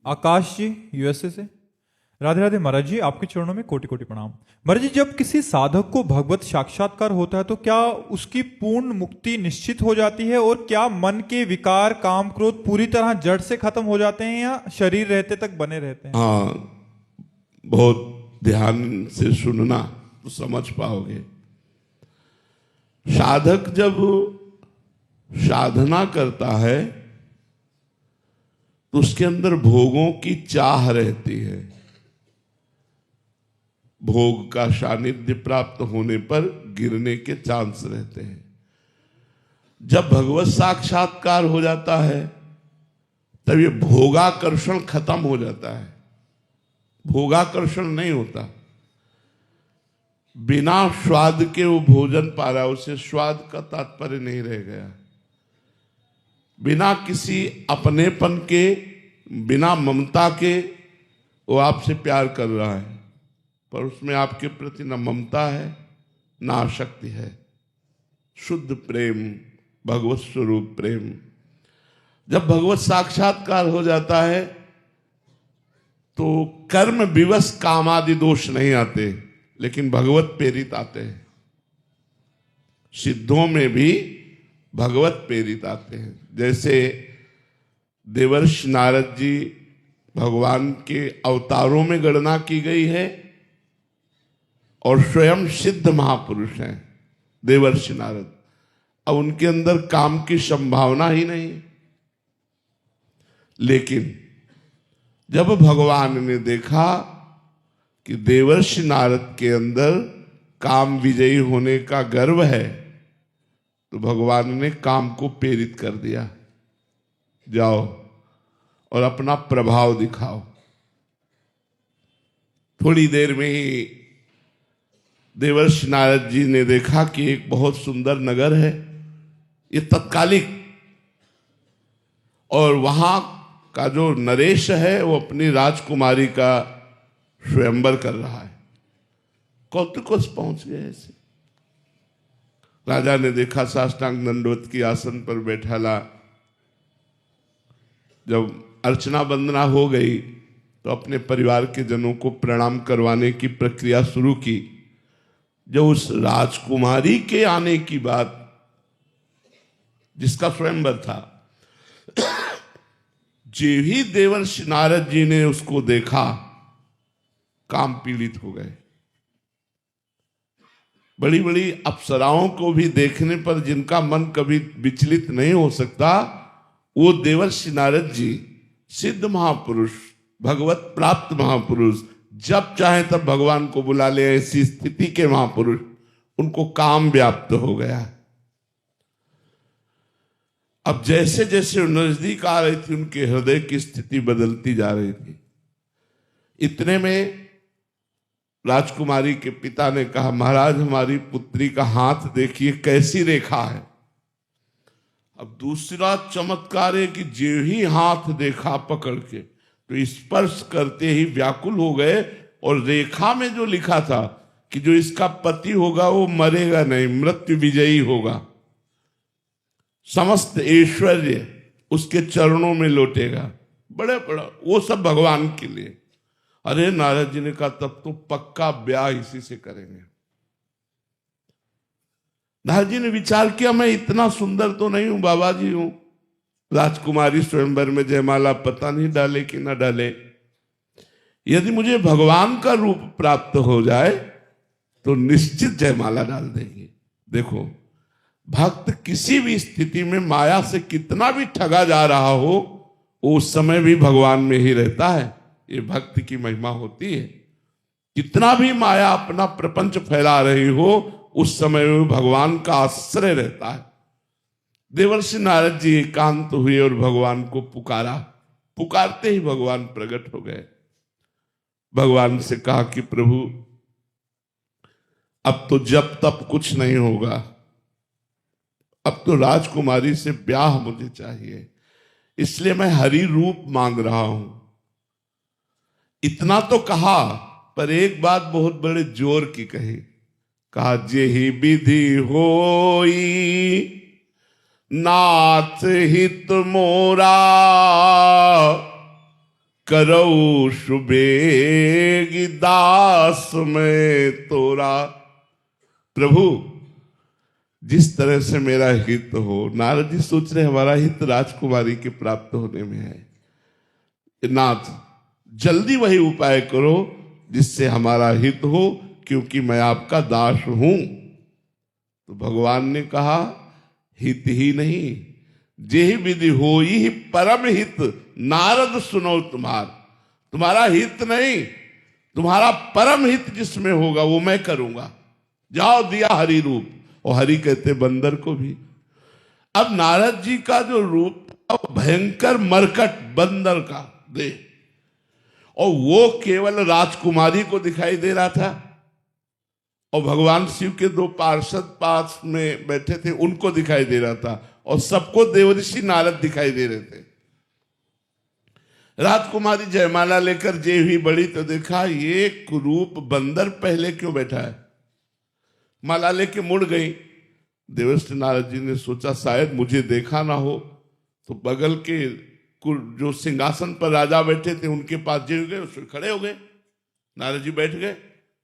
आकाश जी USA से। राधे राधे महाराज जी, आपके चरणों में कोटि कोटि प्रणाम। महाराज जी, जब किसी साधक को भगवत साक्षात्कार होता है तो क्या उसकी पूर्ण मुक्ति निश्चित हो जाती है, और क्या मन के विकार काम क्रोध पूरी तरह जड़ से खत्म हो जाते हैं या शरीर रहते तक बने रहते हैं? हाँ, बहुत ध्यान से सुनना तो समझ पाओगे। साधक जब साधना करता है तो उसके अंदर भोगों की चाह रहती है। भोग का सानिध्य प्राप्त होने पर गिरने के चांस रहते हैं। जब भगवत साक्षात्कार हो जाता है तब ये भोगाकर्षण खत्म हो जाता है। भोगाकर्षण नहीं होता। बिना स्वाद के वो भोजन पा रहा, उसे स्वाद का तात्पर्य नहीं रह गया। बिना किसी अपनेपन के, बिना ममता के वो आपसे प्यार कर रहा है, पर उसमें आपके प्रति न ममता है न आसक्ति है। शुद्ध प्रेम, भगवत स्वरूप प्रेम। जब भगवत साक्षात्कार हो जाता है तो कर्म विवश कामादि दोष नहीं आते, लेकिन भगवत प्रेरित आते हैं। सिद्धों में भी भगवत प्रेरित आते हैं। जैसे देवर्षि नारद जी भगवान के अवतारों में गणना की गई है और स्वयं सिद्ध महापुरुष हैं देवर्षि नारद। अब उनके अंदर काम की संभावना ही नहीं। लेकिन जब भगवान ने देखा कि देवर्षि नारद के अंदर काम विजयी होने का गर्व है, तो भगवान ने काम को प्रेरित कर दिया, जाओ और अपना प्रभाव दिखाओ। थोड़ी देर में ही देवर्षि नारद जी ने देखा कि एक बहुत सुंदर नगर है, ये तत्कालिक, और वहां का जो नरेश है वो अपनी राजकुमारी का स्वयंवर कर रहा है। कौतुकोस पहुंच गए ऐसे। राजा ने देखा, साष्टांग दंडवत की आसन पर बैठा ला। जब अर्चना वंदना हो गई तो अपने परिवार के जनों को प्रणाम करवाने की प्रक्रिया शुरू की। जब उस राजकुमारी के आने की बात, जिसका स्वयंवर था, जे ही देवर्षि नारद जी ने उसको देखा, काम पीड़ित हो गए। बड़ी बड़ी अप्सराओं को भी देखने पर जिनका मन कभी विचलित नहीं हो सकता, वो देवर्षि नारद जी सिद्ध महापुरुष, भगवत प्राप्त महापुरुष, जब चाहे तब भगवान को बुला ले, ऐसी स्थिति के महापुरुष, उनको काम व्याप्त हो गया। अब जैसे जैसे नजदीक आ रही थी, उनके हृदय की स्थिति बदलती जा रही थी। इतने में राजकुमारी के पिता ने कहा, महाराज हमारी पुत्री का हाथ देखिए कैसी रेखा है। अब दूसरा चमत्कार है कि जो ही हाथ देखा पकड़ के, तो स्पर्श करते ही व्याकुल हो गए, और रेखा में जो लिखा था कि जो इसका पति होगा वो मरेगा नहीं, मृत्यु विजयी होगा, समस्त ऐश्वर्य उसके चरणों में लौटेगा, बड़ा बड़ा, वो सब भगवान के लिए। अरे नारद जी ने कहा, तब तो पक्का ब्याह इसी से करेंगे। नारद जी ने विचार किया, मैं इतना सुंदर तो नहीं हूं, बाबा जी हूं। राजकुमारी स्वयंवर में जयमाला पता नहीं डाले कि ना डाले। यदि मुझे भगवान का रूप प्राप्त हो जाए तो निश्चित जयमाला डाल देंगे। देखो, भक्त किसी भी स्थिति में माया से कितना भी ठगा जा रहा हो, उस समय भी भगवान में ही रहता है। ये भक्त की महिमा होती है। कितना भी माया अपना प्रपंच फैला रही हो, उस समय में भगवान का आश्रय रहता है। देवर्षि नारद जी एकांत हुए और भगवान को पुकारा। पुकारते ही भगवान प्रकट हो गए। भगवान से कहा कि प्रभु, अब तो जब तब कुछ नहीं होगा, अब तो राजकुमारी से ब्याह मुझे चाहिए, इसलिए मैं हरि रूप मांग रहा हूं। इतना तो कहा, पर एक बात बहुत बड़े जोर की कही। कहा, जेहि विधि होई नाथ हित मोरा, करऊ शुभेगी दास में तोरा। प्रभु जिस तरह से मेरा हित हो, नारद जी सोच रहे हमारा हित राजकुमारी के प्राप्त होने में है। नाथ जल्दी वही उपाय करो जिससे हमारा हित हो, क्योंकि मैं आपका दास हूं। तो भगवान ने कहा हित ही नहीं, जेहि विधि हो ही परम हित, नारद सुनो तुम्हारा हित नहीं, तुम्हारा परम हित जिसमें होगा वो मैं करूंगा। जाओ दिया हरि रूप, और हरि कहते बंदर को भी। अब नारद जी का जो रूप था भयंकर मरकट बंदर का दे, और वो केवल राजकुमारी को दिखाई दे रहा था, और भगवान शिव के दो पार्षद पास में बैठे थे उनको दिखाई दे रहा था, और सबको देवऋषि नारद दिखाई दे रहे थे। राजकुमारी जयमाला लेकर जे हुई बड़ी तो देखा ये कुरूप बंदर पहले क्यों बैठा है। माला लेके मुड़ गई। देवर्षि नारद जी ने सोचा शायद मुझे देखा ना हो, तो बगल के जो सिंहासन पर राजा बैठे थे उनके पास जे गए, उसमें खड़े हो गए। नारद जी बैठ गए।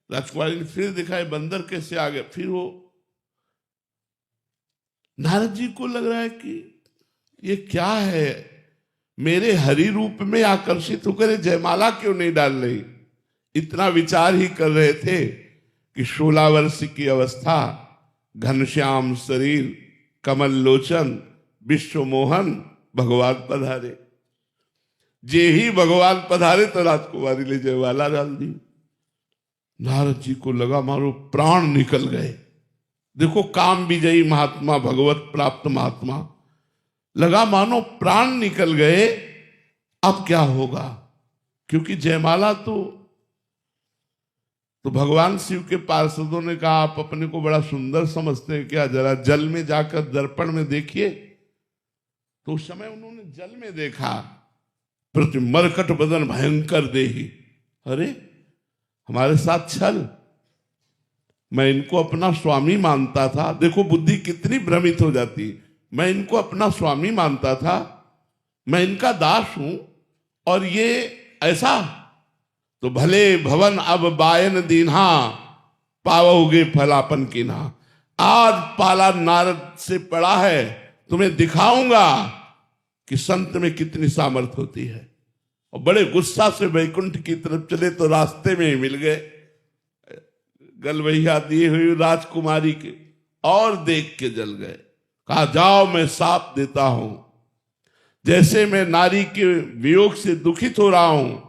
राजकुमारी ने फिर दिखाए बंदर कैसे आ गए, फिर वो नारद जी को लग रहा है कि ये क्या है, मेरे हरि रूप में आकर्षित होकर जयमाला क्यों नहीं डाल रही। इतना विचार ही कर रहे थे कि 16 वर्ष की अवस्था, घनश्याम शरीर, कमल लोचन, विश्व मोहन, भगवान पधारे। जे ही भगवान पधारे तो राजकुमारी ने जयमाला डाल दी। नारद जी को लगा मारो प्राण निकल गए। देखो काम विजयी महात्मा, भगवत प्राप्त महात्मा, लगा मानो प्राण निकल गए। अब क्या होगा, क्योंकि जयमाला तो भगवान शिव के पार्षदों ने कहा आप अपने को बड़ा सुंदर समझते हैं क्या, जरा जल में जाकर दर्पण में देखिए। तो उस समय उन्होंने जल में देखा, प्रति मरकट बदन भयंकर देही। अरे हमारे साथ छल, मैं इनको अपना स्वामी मानता था। देखो बुद्धि कितनी भ्रमित हो जाती। मैं इनको अपना स्वामी मानता था, मैं इनका दास हूं, और ये ऐसा। तो भले भवन अब बायन दीन्हा, पाओगे फलापन कीन्हा। आज पाला नारद से पड़ा है, तुम्हें दिखाऊंगा कि संत में कितनी सामर्थ होती है। और बड़े गुस्सा से वैकुंठ की तरफ चले तो रास्ते में ही मिल गए गलवैया दिए हुई राजकुमारी के, और देख के जल गए। कहा जाओ मैं साप देता हूं, जैसे मैं नारी के वियोग से दुखित हो रहा हूं,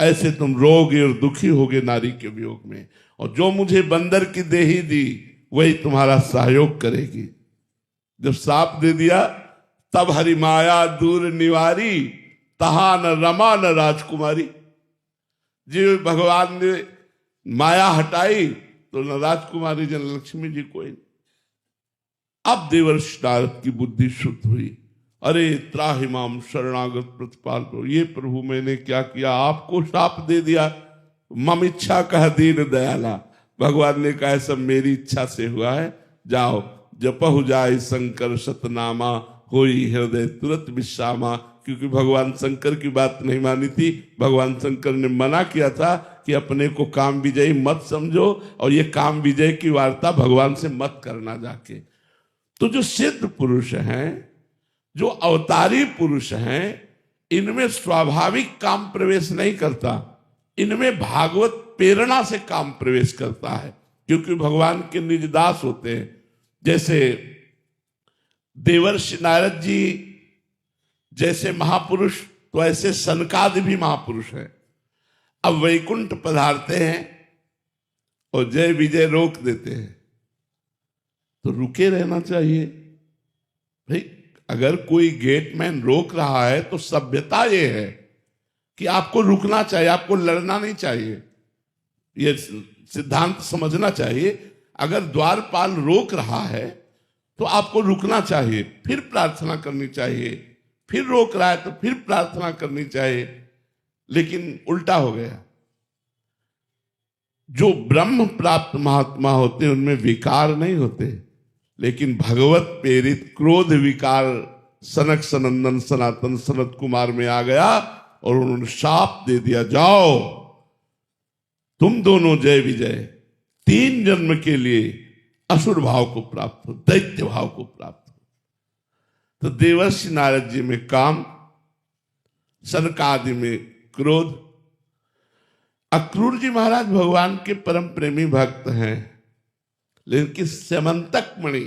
ऐसे तुम रोगे और दुखी होगे नारी के वियोग में। और जो मुझे बंदर की देही दी वही तुम्हारा सहयोग करेगी। जब साप दे दिया तब हरि माया दूर निवारी, तहा न रमा न राजकुमारी। जी भगवान ने माया हटाई तो न राजकुमारी जन लक्ष्मी जी कोई। अब देवर्षि नारद की बुद्धि शुद्ध हुई। अरे त्राहिमाम शरणागत प्रतिपाल, ये प्रभु मैंने क्या किया, आपको शाप दे दिया। मम इच्छा कह दीन दयाला। भगवान ने कहा सब मेरी इच्छा से हुआ है, जाओ जपहु जाय शंकर सतनामा, होई हृदय तुरंत विश्रामा। क्योंकि भगवान शंकर की बात नहीं मानी थी। भगवान शंकर ने मना किया था कि अपने को काम विजयी मत समझो, और ये काम विजय की वार्ता भगवान से मत करना जाके। तो जो सिद्ध पुरुष हैं, जो अवतारी पुरुष हैं, इनमें स्वाभाविक काम प्रवेश नहीं करता, इनमें भागवत प्रेरणा से काम प्रवेश करता है। क्योंकि भगवान के निज दास होते हैं। जैसे देवर्षि नारद जी जैसे महापुरुष, तो ऐसे सनकादि भी महापुरुष हैं। अब वैकुंठ पधारते हैं और जय विजय रोक देते हैं, तो रुके रहना चाहिए भाई। अगर कोई गेटमैन रोक रहा है तो सभ्यता ये है कि आपको रुकना चाहिए, आपको लड़ना नहीं चाहिए। ये सिद्धांत समझना चाहिए। अगर द्वारपाल रोक रहा है तो आपको रुकना चाहिए, फिर प्रार्थना करनी चाहिए। फिर रोक रहा है तो फिर प्रार्थना करनी चाहिए। लेकिन उल्टा हो गया। जो ब्रह्म प्राप्त महात्मा होते हैं उनमें विकार नहीं होते, लेकिन भगवत प्रेरित क्रोध विकार सनक सनंदन सनातन सनत कुमार में आ गया और उन्होंने शाप दे दिया, जाओ तुम दोनों जय विजय 3 जन्म के लिए असुर भाव को प्राप्त हो, दैत्य भाव को प्राप्त हो। तो देवर्षि नारद जी में काम, सनकादि में क्रोध। अक्रूर जी महाराज भगवान के परम प्रेमी भक्त हैं, लेकिन कि स्यमंतक मणि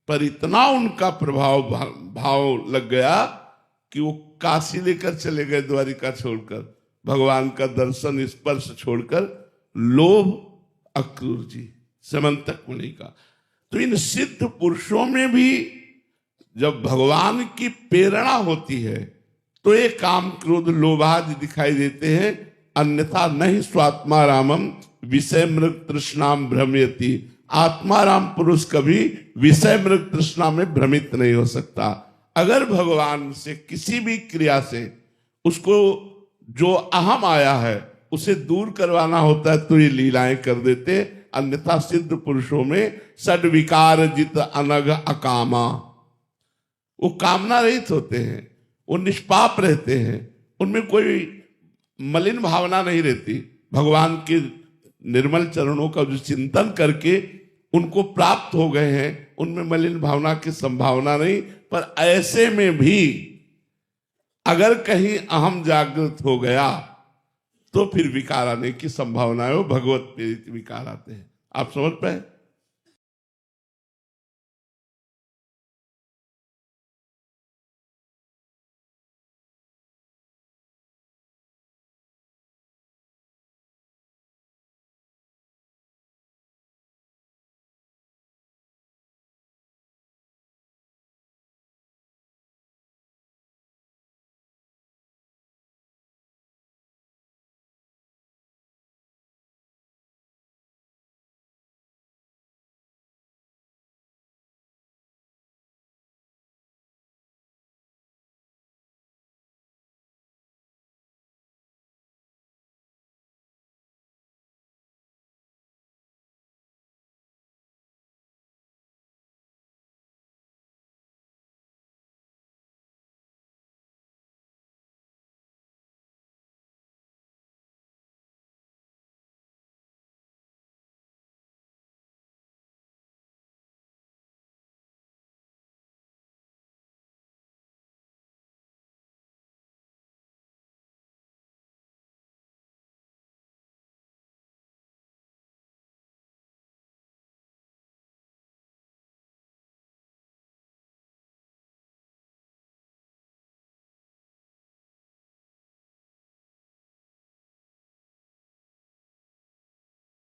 पर इतना उनका भाव लग गया कि वो काशी लेकर चले गए, द्वारिका छोड़कर, भगवान का दर्शन स्पर्श छोड़कर। लोभ अक्रूर जी, स्यमंतक मणि का। तो इन सिद्ध पुरुषों में भी जब भगवान की प्रेरणा होती है तो ये काम क्रोध लोभादि दिखाई देते हैं, अन्यथा नहीं। स्वात्मा रामम विषय मृग तृष्णाम भ्रमयति। आत्माराम पुरुष कभी विषय मृग तृष्णा में भ्रमित नहीं हो सकता। अगर भगवान से किसी भी क्रिया से उसको जो अहम आया है उसे दूर करवाना होता है तो ये लीलाएं कर देते, अन्यथा सिद्ध पुरुषों में सड विकार जित अनग अकामा, वो कामना रहित होते हैं, वो निष्पाप रहते हैं, उनमें कोई मलिन भावना नहीं रहती। भगवान के निर्मल चरणों का जो चिंतन करके उनको प्राप्त हो गए हैं, उनमें मलिन भावना की संभावना नहीं। पर ऐसे में भी अगर कहीं अहम जागृत हो गया तो फिर विकार आने की संभावना है, वो भगवत प्रेरित विकार आते हैं। आप समझ पाए?